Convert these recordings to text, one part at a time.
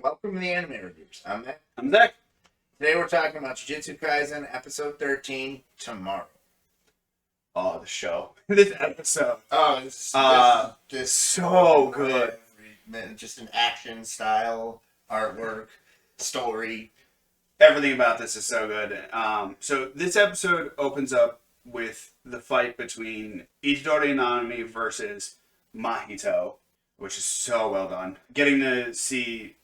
welcome to the Anime Reviews. I'm Matt. I'm Zach. Today we're talking about Jujutsu Kaisen Episode 13, Tomorrow. Oh, the show. This episode. Oh, this is so good. Just an action style, artwork, story. Everything about this is so good. So this episode opens up with the fight between Itadari and Nanami versus Mahito, which is so well done. Getting to see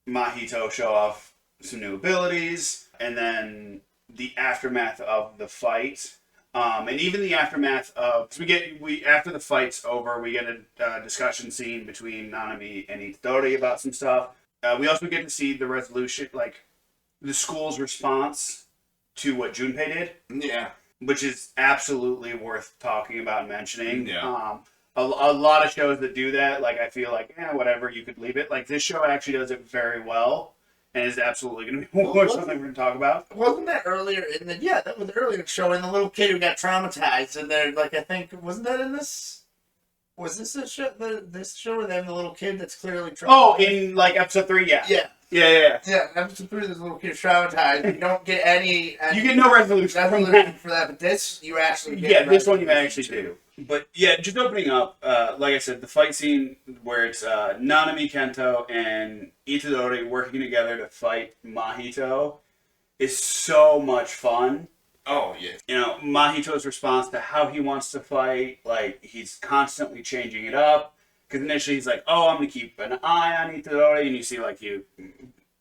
Mahito show off some new abilities, and then the aftermath of the fight, and even the aftermath of after the fight's over, we get a discussion scene between Nanami and Itadori about some stuff. We also get to see the resolution, like the school's response to what Junpei did. Yeah. Which is absolutely worth talking about and mentioning. Yeah. A lot of shows that do that, like, I feel like, whatever, you could leave it. Like, this show actually does it very well, and is absolutely going to be something we're going to talk about. Wasn't that earlier in the... Yeah, that was earlier showing the little kid who got traumatized, and they're, like, I think... Wasn't that in this... Was this a show, this show where they have the little kid that's clearly traumatized? Oh, in, like, episode 3, yeah. Yeah. Yeah. Yeah, episode 3, this little kid's traumatized. You don't get any you get no resolution for that, but this, you actually get... Yeah, this one you actually do. But, yeah, just opening up, like I said, the fight scene where it's Nanami, Kento, and Itadori working together to fight Mahito is so much fun. Oh, yeah. You know, Mahito's response to how he wants to fight, like, he's constantly changing it up. Because initially he's like, oh, I'm going to keep an eye on Itadori, and you see, like, he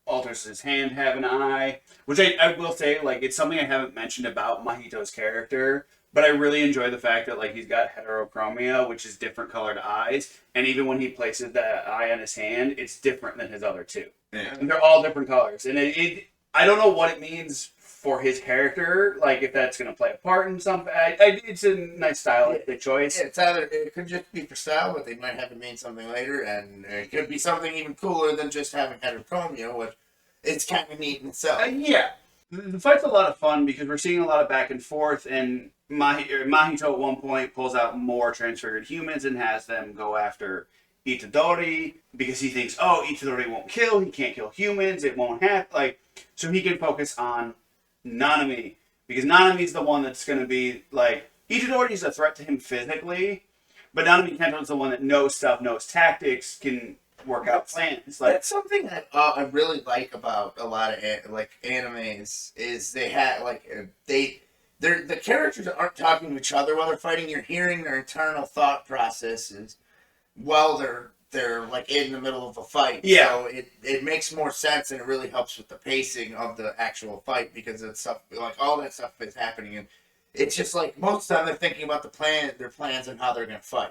alters his hand to have an eye. Which I will say, like, it's something I haven't mentioned about Mahito's character, but I really enjoy the fact that, like, he's got heterochromia, which is different colored eyes, and even when he places that eye on his hand, it's different than his other two. Yeah. And they're all different colors. And I don't know what it means for his character, like if that's going to play a part in something. It's a nice stylistic choice. Yeah, it's either, it could just be for style, but they might have it mean something later, and it could be something even cooler than just having heterochromia, which it's kind of neat in itself. Yeah. The fight's a lot of fun because we're seeing a lot of back and forth, and Mahito at one point pulls out more transfigured humans and has them go after Itadori because he thinks, oh, Itadori won't kill, he can't kill humans, it won't happen, like, so he can focus on Nanami, because Nanami's the one that's going to be, like, Itadori's a threat to him physically, but Nanami Kento's the one that knows stuff, knows tactics, can work out plans. Like, that's something that I really like about a lot of animes is they have the characters aren't talking to each other while they're fighting. You're hearing their internal thought processes while they're like in the middle of a fight. Yeah. So it makes more sense, and it really helps with the pacing of the actual fight because it's stuff like all that stuff is happening, and it's just like most of the time they're thinking about their plans and how they're gonna fight.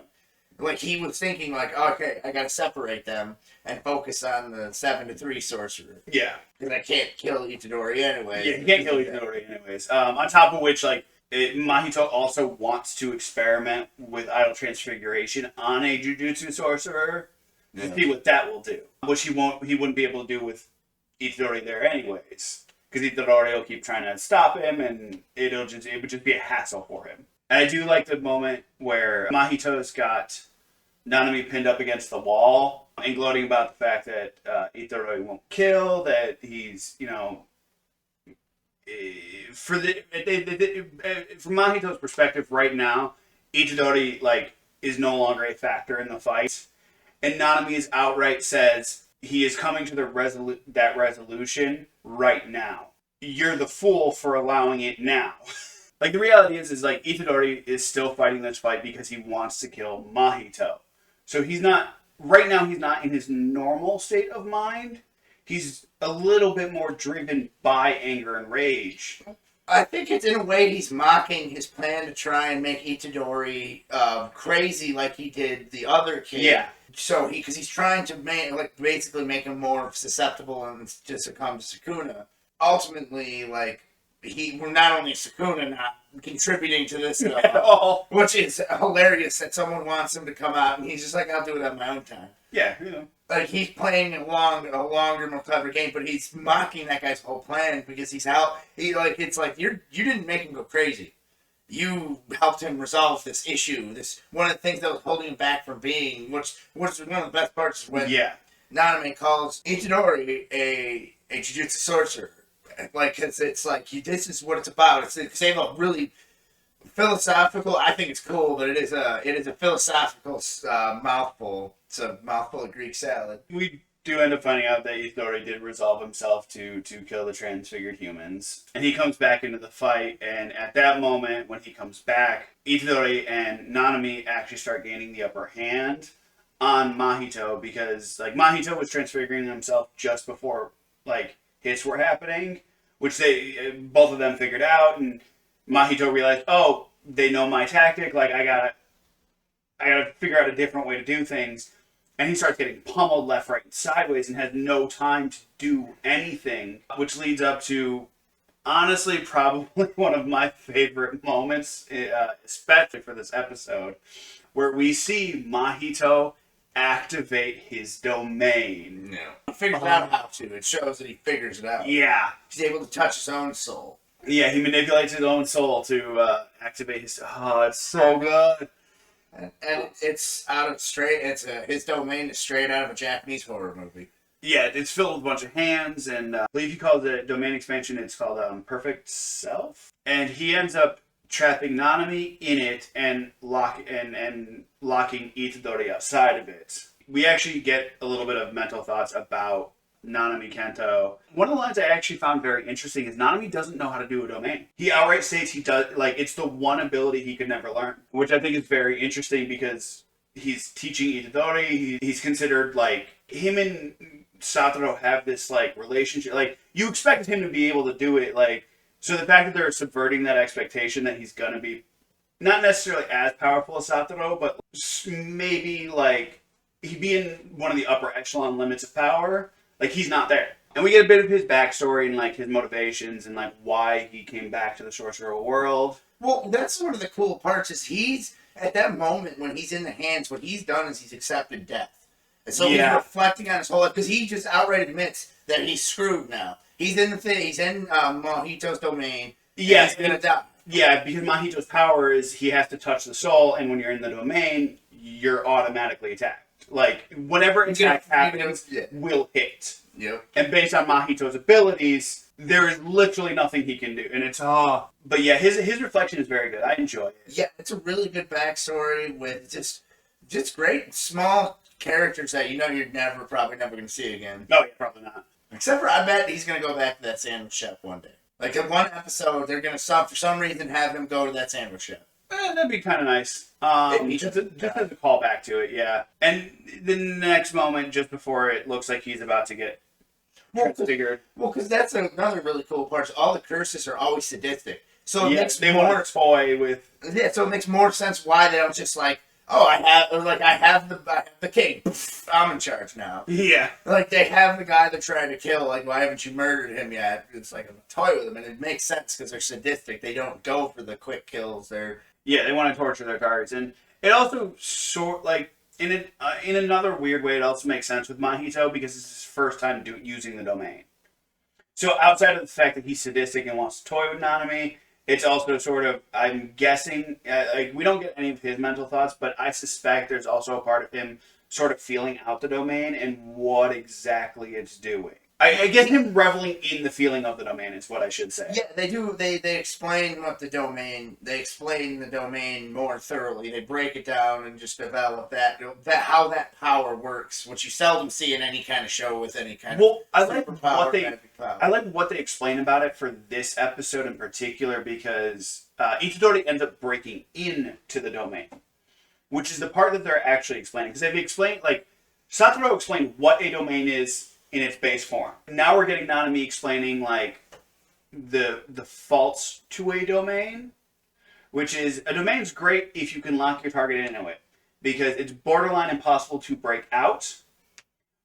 Like he was thinking like, okay, I gotta separate them and focus on the 7-3 sorcerer. Yeah. Because I can't kill Itadori anyway. Yeah, you can't kill Itadori anyways. On top of which, like, Mahito also wants to experiment with idle transfiguration on a Jujutsu sorcerer to see what that will do. Which he wouldn't be able to do with Itadori there anyways. Because Itadori will keep trying to stop him, and it would just be a hassle for him. And I do like the moment where Mahito's got Nanami pinned up against the wall and gloating about the fact that Itadori won't kill, that he's, you know, from Mahito's perspective right now, Itadori, like, is no longer a factor in the fight. And Nanami outright says he is coming to that resolution right now. You're the fool for allowing it now. Like, the reality is like, Itadori is still fighting this fight because he wants to kill Mahito. So right now he's not in his normal state of mind. He's a little bit more driven by anger and rage. I think it's in a way he's mocking his plan to try and make Itadori crazy like he did the other kid. Yeah. So because he's trying to basically make him more susceptible and to succumb to Sakuna. Ultimately, like, we're not only Sakuna not contributing to this at all, which is hilarious that someone wants him to come out and he's just like, I'll do it at my own time. Yeah, you know. Like, he's playing a longer, more clever game, but he's mocking that guy's whole plan because it's like, you didn't make him go crazy. You helped him resolve this issue. This one of the things that was holding him back from being, which one of the best parts is when Nanami calls Itadori a Jujutsu sorcerer. Like, cause it's like, this is what it's about. It's a really philosophical. I think it's cool, but it is a philosophical mouthful. It's a mouthful of Greek salad. We do end up finding out that Itadori did resolve himself to kill the transfigured humans. And he comes back into the fight, and at that moment, when he comes back, Itadori and Nanami actually start gaining the upper hand on Mahito, because like Mahito was transfiguring himself just before like hits were happening, which they both of them figured out, and Mahito realized, oh, they know my tactic, like I gotta figure out a different way to do things. And he starts getting pummeled left, right, and sideways and has no time to do anything, which leads up to, honestly, probably one of my favorite moments, especially for this episode, where we see Mahito activate his domain. Yeah. He figures out how to. It shows that he figures it out. Yeah. He's able to touch his own soul. Yeah, he manipulates his own soul to activate his... Oh, it's so good. And it's out of his domain is straight out of a Japanese horror movie. Yeah, it's filled with a bunch of hands, and I believe he calls it domain expansion. It's called Perfect Self, and he ends up trapping Nanami in it and locking Itadori outside of it. We actually get a little bit of mental thoughts about Nanami Kento. One of the lines I actually found very interesting is Nanami doesn't know how to do a domain. He outright states he does, like, it's the one ability he could never learn, which I think is very interesting because he's teaching Itadori. He's considered, like, him and Satoru have this, like, relationship. Like, you expect him to be able to do it, like, so the fact that they're subverting that expectation that he's gonna be not necessarily as powerful as Satoru, but maybe, like, he'd be in one of the upper echelon limits of power. Like, he's not there. And we get a bit of his backstory and, like, his motivations and, like, why he came back to the sorcerer world. Well, that's one of the cool parts is he's, at that moment when he's in the hands, what he's done is he's accepted death. And so he's reflecting on his whole life, because he just outright admits that he's screwed now. He's in the thing, he's in Mahitos Domain. Yeah. He's gonna die. Yeah, because Mahito's power is he has to touch the soul, and when you're in the domain, you're automatically attacked. Like, whenever attack happens, will hit. Yep. And based on Mahito's abilities, there is literally nothing he can do. And it's, but yeah, his reflection is very good. I enjoy it. Yeah, it's a really good backstory with just great small characters that you know you're probably never going to see again. No, yeah, probably not. Except for, I bet he's going to go back to that sandwich shop one day. Like, in one episode, they're going to, for some reason, have him go to that sandwich shop. That'd be kind of nice. Just as a callback to it, yeah. And the next moment, just before it looks like he's about to get transfigured. Well, because that's another really cool part. So all the curses are always sadistic. So it makes they want to toy with. Yeah, so it makes more sense why they don't just like, oh, I have the king. Poof, I'm in charge now. Yeah. Like, they have the guy they're trying to kill. Like, why haven't you murdered him yet? It's like a toy with him, and it makes sense because they're sadistic. They don't go for the quick kills. Yeah, they want to torture their targets, and it also in another weird way, it also makes sense with Mahito because it's his first time using the domain. So outside of the fact that he's sadistic and wants to toy with Nanami, it's also sort of, I'm guessing, like, we don't get any of his mental thoughts, but I suspect there's also a part of him sort of feeling out the domain and what exactly it's doing. I get him reveling in the feeling of the domain is what I should say. Yeah, they do. They explain the domain more thoroughly. They break it down and just develop that how that power works, which you seldom see in any kind of show with any kind of superpower. I like what they explain about it for this episode in particular because Itadori ends up breaking into the domain, which is the part that they're actually explaining. Because they've explained, like, Satoru explained what a domain is in its base form. Now we're getting Nanami explaining, like, the faults to a domain, which is, a domain is great if you can lock your target into it, because it's borderline impossible to break out,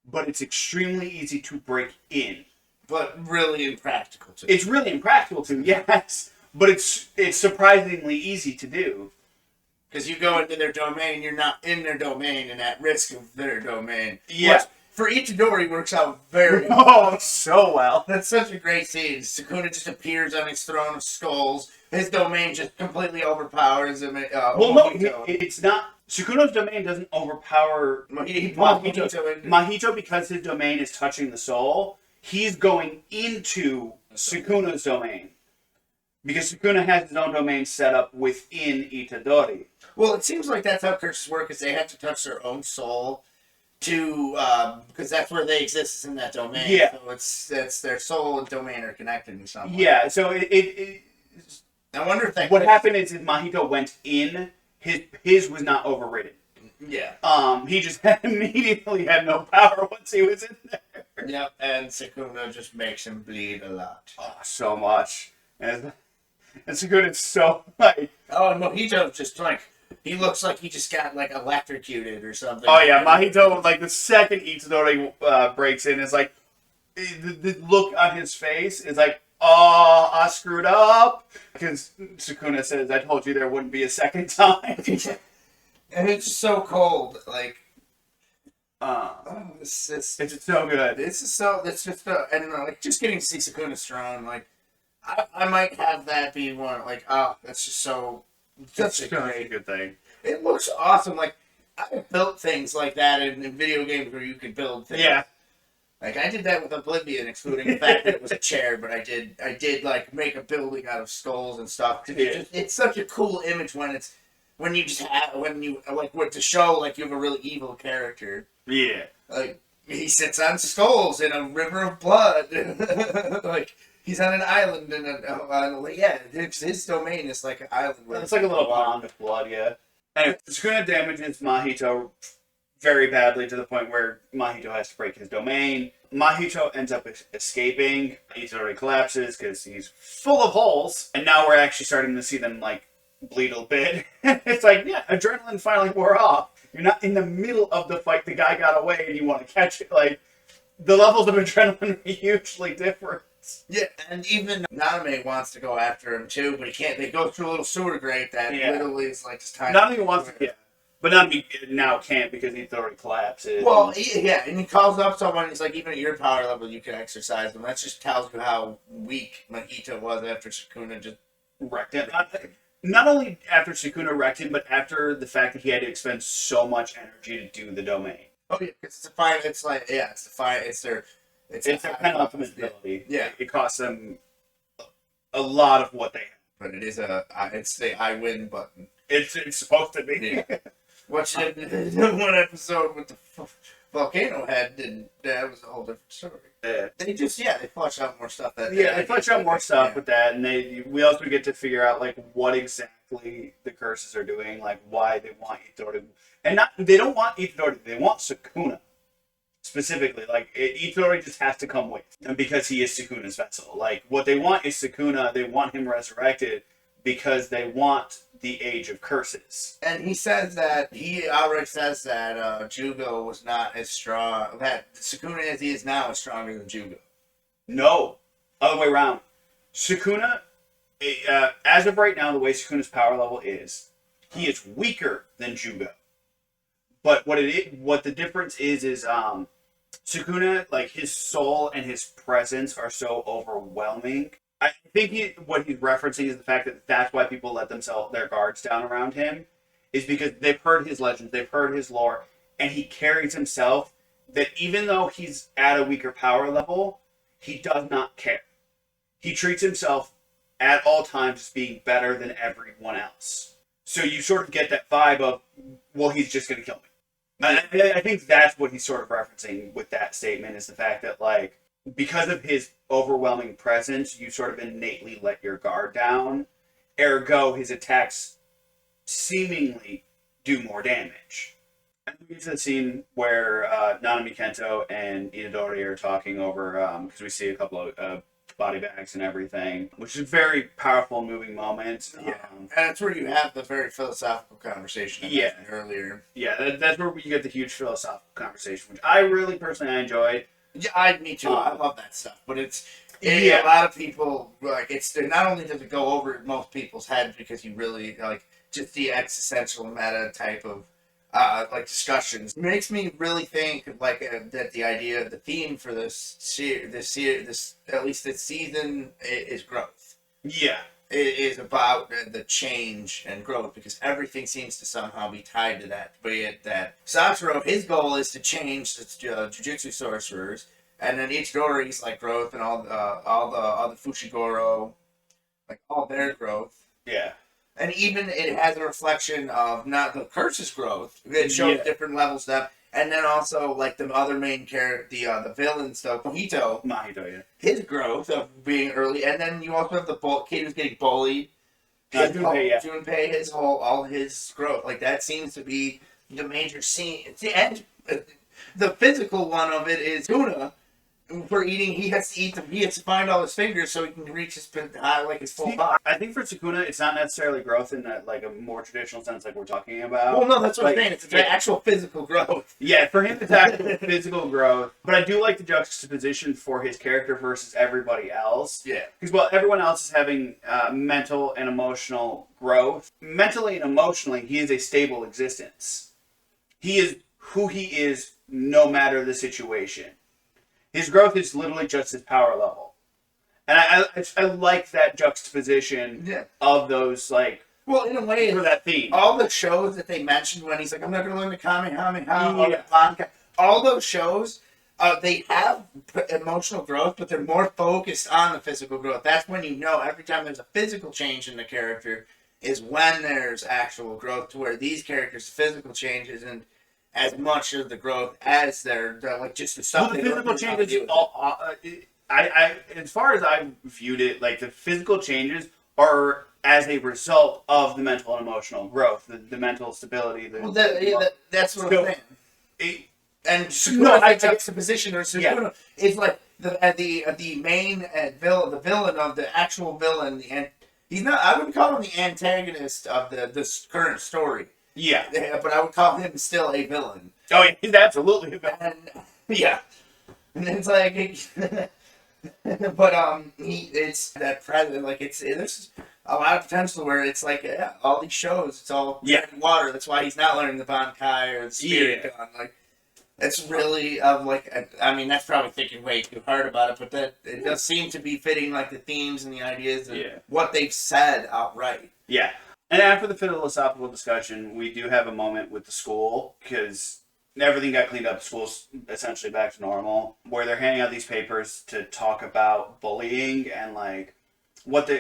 but it's extremely easy to break in. But really impractical to. It's really impractical to, yes, but it's surprisingly easy to do. Because you go into their domain, you're not in their domain and at risk of their domain. Yeah. Which, for Itadori, works out very so well. That's such a great scene. Sukuna just appears on his throne of skulls. His domain just completely overpowers him. Well, no, it's not. Sakuna's domain doesn't overpower Mahito because his domain is touching the soul. He's going into Sakuna's domain because Sukuna has his own domain set up within Itadari. Well, it seems like that's how curses work, is they have to touch their own soul to, because that's where they exist, is in that domain. Yeah. So it's their soul and domain are connected in some way. Yeah, so I wonder if that... What happened is Mahito went in, his was not overridden. Yeah. He just immediately had no power once he was in there. Yep, and Sukuna just makes him bleed a lot. Oh, so much. And Sakuna's so, like... Oh, and Mahito just, like... He looks like he just got, like, electrocuted or something. Oh, yeah, Mahito, like, the second Itadori breaks in, is like... The look on his face is like, oh, I screwed up. Because Sukuna says, I told you there wouldn't be a second time. And it's so cold, like... It's just so good. It's just I don't know, like, just getting to see Sukuna strong, like, I might have that be one, like, oh, that's just so... That's a good thing. It looks awesome. Like, I've built things like that in video games where you can build things. Yeah. Like, I did that with Oblivion, excluding the fact that it was a chair, but I did like make a building out of skulls and stuff. Yeah. It's such a cool image when you to show like you have a really evil character. Yeah. Like, he sits on skulls in a river of blood. Like, he's on an island his domain is like an island. It's like a little pond of blood, yeah. Anyway, Sukuna damages Mahito very badly to the point where Mahito has to break his domain. Mahito ends up escaping. Itadori collapses because he's full of holes. And now we're actually starting to see them, like, bleed a bit. It's like, yeah, adrenaline finally wore off. You're not in the middle of the fight. The guy got away and you want to catch it. Like, the levels of adrenaline are hugely different. Yeah, and even Naname wants to go after him too, but he can't. They go through a little sewer grate that literally is like just tiny. Naname wants to, yeah. But Naname now can't because Itadori collapses. Well, and he calls up someone, he's like, even at your power level, you can exercise them. That just tells you how weak Mahito was after Sukuna just wrecked him. Not only after Sukuna wrecked him, but after the fact that he had to expend so much energy to do the domain. Oh, yeah, it's the fine. It's like, yeah, it's the fine. It's their kind of ultimate ability. Yeah. It costs them a lot of what they have. But it is it's the I win button. It's supposed to be. Yeah. Watch one episode with the volcano head, that was a whole different story. Yeah. They flesh out more stuff. They flesh out more stuff with that, and we also get to figure out like what exactly the curses are doing, like why they want Itadori, and they don't want Itadori, they want Sukuna specifically. Like Itadori just has to come with, and because he is Sukuna's vessel. Like what they want is Sukuna. They want him resurrected because they want the Age of Curses. And he outright says that Jugo was not as strong, that Sukuna as he is now is stronger than Jugo. No, other way around. Sukuna, as of right now, the way Sukuna's power level is, he is weaker than Jugo. But what the difference is Sukuna, like his soul and his presence are so overwhelming. I think what he's referencing is the fact that that's why people let their guards down around him, is because they've heard his legends, they've heard his lore, and he carries himself that even though he's at a weaker power level, he does not care. He treats himself at all times as being better than everyone else. So you sort of get that vibe of, well, he's just going to kill me. I think that's what he's sort of referencing with that statement, is the fact that, like, because of his overwhelming presence, you sort of innately let your guard down. Ergo, his attacks seemingly do more damage. And we get to the scene where Nanami Kento and Itadori are talking over, because we see a couple of body bags and everything, which is a very powerful, moving moment. Yeah, and that's where you have the very philosophical conversation I mentioned earlier. Yeah, that's where you get the huge philosophical conversation, which I really personally enjoyed. Yeah, me too. I love that stuff, but a lot of people, like, not only does it go over most people's heads because you really like just the existential meta type of like discussions. It makes me really think like that the theme for this at least this season is growth. Yeah, is about the change and growth, because everything seems to somehow be tied to that. Be it that Satoru, his goal is to change the Jujutsu sorcerers, and then Itadori's like growth and all the other Fushiguro, like all their growth. Yeah. And even it has a reflection of not the curse's growth. It shows different levels of that. And then also, like, the other main character, the villain stuff, Mahito, Yeah. his growth of being early. And then you also have the kid who's getting bullied. Junpei, all his growth. Like, that seems to be the major scene. And the physical one of it is Kuna. For eating, he has to find all his fingers so he can reach his full body. I think for Sakuna, it's not necessarily growth in that like a more traditional sense, like we're talking about. Well, no, that's what I'm saying. It's actual physical growth. Yeah, for him, it's actual physical growth. But I do like the juxtaposition for his character versus everybody else. Yeah, because everyone else is having mental and emotional growth. Mentally and emotionally, he is a stable existence. He is who he is, no matter the situation. His growth is literally just his power level. And I like that juxtaposition of those, like, well, in a way, for that theme. All the shows that they mentioned when he's like, I'm not going to learn the Kamehameha, all those shows, they have emotional growth, but they're more focused on the physical growth. That's when you know every time there's a physical change in the character is when there's actual growth, to where these characters' physical changes and as much of the growth as they're like just the stuff. Well, the physical changes, I as far as I've viewed it, like the physical changes are as a result of the mental and emotional growth, the mental stability. That's what I'm saying. And Sukuna takes the position, or Sukuna is like the main villain, the villain of the actual villain, and he's not. I wouldn't call him the antagonist of this current story. Yeah, but I would call him still a villain. Oh, yeah, he's absolutely a villain. And it's like, but it's that present. Like there's a lot of potential where it's like all these shows, it's all water. That's why he's not learning the Bankai or the Spirit Gun. Like it's really I mean, that's probably thinking way too hard about it, but that it does seem to be fitting like the themes and the ideas and what they've said outright. Yeah. And after the philosophical discussion, we do have a moment with the school, because everything got cleaned up. The school's essentially back to normal, where they're handing out these papers to talk about bullying and like what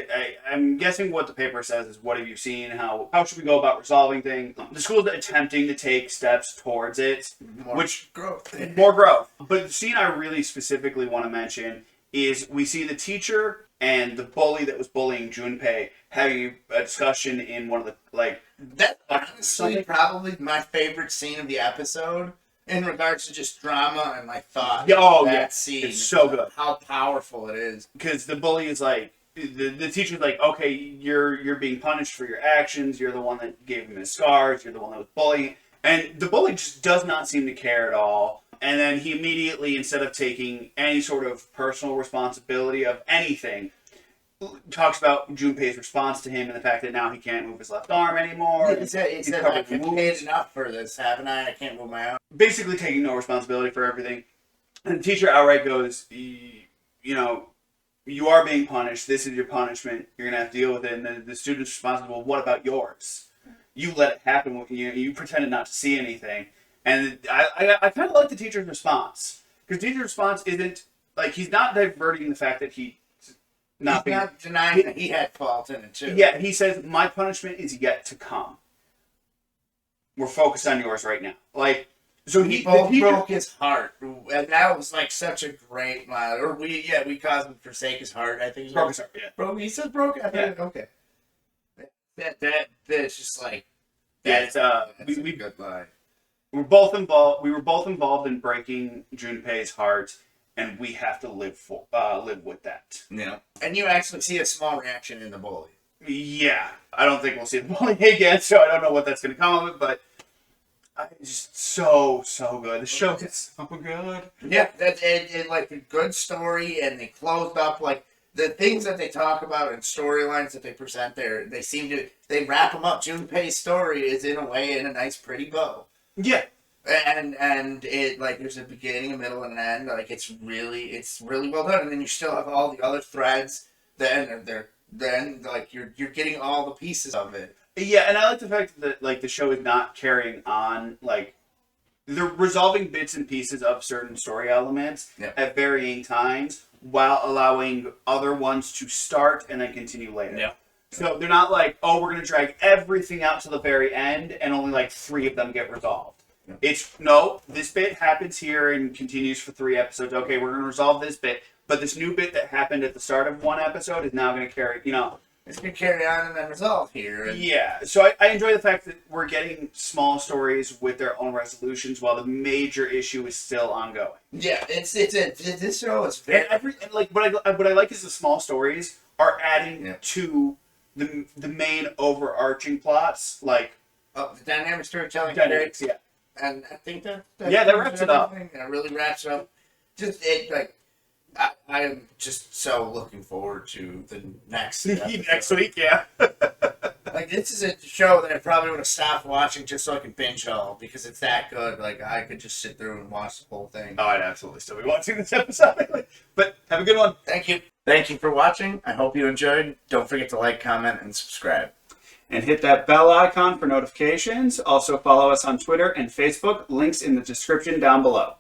I'm guessing what the paper says is, what have you seen? How should we go about resolving things? The school's attempting to take steps towards it, more growth. But the scene I really specifically want to mention is we see the teacher and the bully that was bullying Junpei having a discussion in one of the, that's honestly probably my favorite scene of the episode in regards to just drama and my thought. That scene. It's so good. How powerful it is. Because the bully is like, the teacher's like, okay, you're being punished for your actions. You're the one that gave him his scars. You're the one that was bullying. And the bully just does not seem to care at all. And then he immediately, instead of taking any sort of personal responsibility of anything, talks about Junpei's response to him and the fact that now he can't move his left arm anymore. He said I've paid enough for this, haven't I? I can't move my arm. Basically taking no responsibility for everything. And the teacher outright goes, you know, you are being punished. This is your punishment. You're going to have to deal with it. And the student's responsible, well, what about yours? You let it happen. You pretended not to see anything. And I kind of like the teacher's response. Because the teacher's response isn't, like, he's not diverting the fact that he's not denying that he had fault in it, too. Yeah, he says, my punishment is yet to come. We're focused on yours right now. Like, so he broke his heart. And that was, like, such a great line. Or we caused him to forsake his heart, I think. Broke his heart, yeah. He said broke it? Okay. That's just, like, that's a good line. We were both involved in breaking Junpei's heart, and we have to live with that. Yeah. And you actually see a small reaction in the bully. Yeah. I don't think we'll see the bully again, so I don't know what that's going to come of it, but it's just so good. The show is so good. Yeah, it like a good story, and they closed up, like, the things that they talk about and storylines that they present there, they wrap them up. Junpei's story is, in a way, in a nice, pretty bow. Yeah. And it, like, there's a beginning, a middle, and an end. Like, it's really well done. And then you still have all the other threads. They're then like you're getting all the pieces of it. Yeah, and I like the fact that like the show is not carrying on like they're resolving bits and pieces of certain story elements at varying times while allowing other ones to start and then continue later. Yeah. So they're not like, oh, we're going to drag everything out to the very end and only like 3 of them get resolved. Yeah. It's, no, this bit happens here and continues for 3 episodes. Okay, we're going to resolve this bit. But this new bit that happened at the start of one episode is now going to carry, you know. It's going to carry on and then resolve here. And Yeah. So I enjoy the fact that we're getting small stories with their own resolutions while the major issue is still ongoing. yeah, this show is very... And like what I like is the small stories are adding to the main overarching plots, like the dynamic storytelling. dynamics. Yeah. And I think that wraps it up. It really wraps it up. Just it like I am just so looking forward to the next Next week, yeah. Like this is a show that I probably would have stopped watching just so I could binge all because it's that good. Like I could just sit through and watch the whole thing. Oh, I'd absolutely still be watching this episode. But have a good one. Thank you. Thank you for watching. I hope you enjoyed. Don't forget to like, comment, and subscribe. And hit that bell icon for notifications. Also follow us on Twitter and Facebook. Links in the description down below.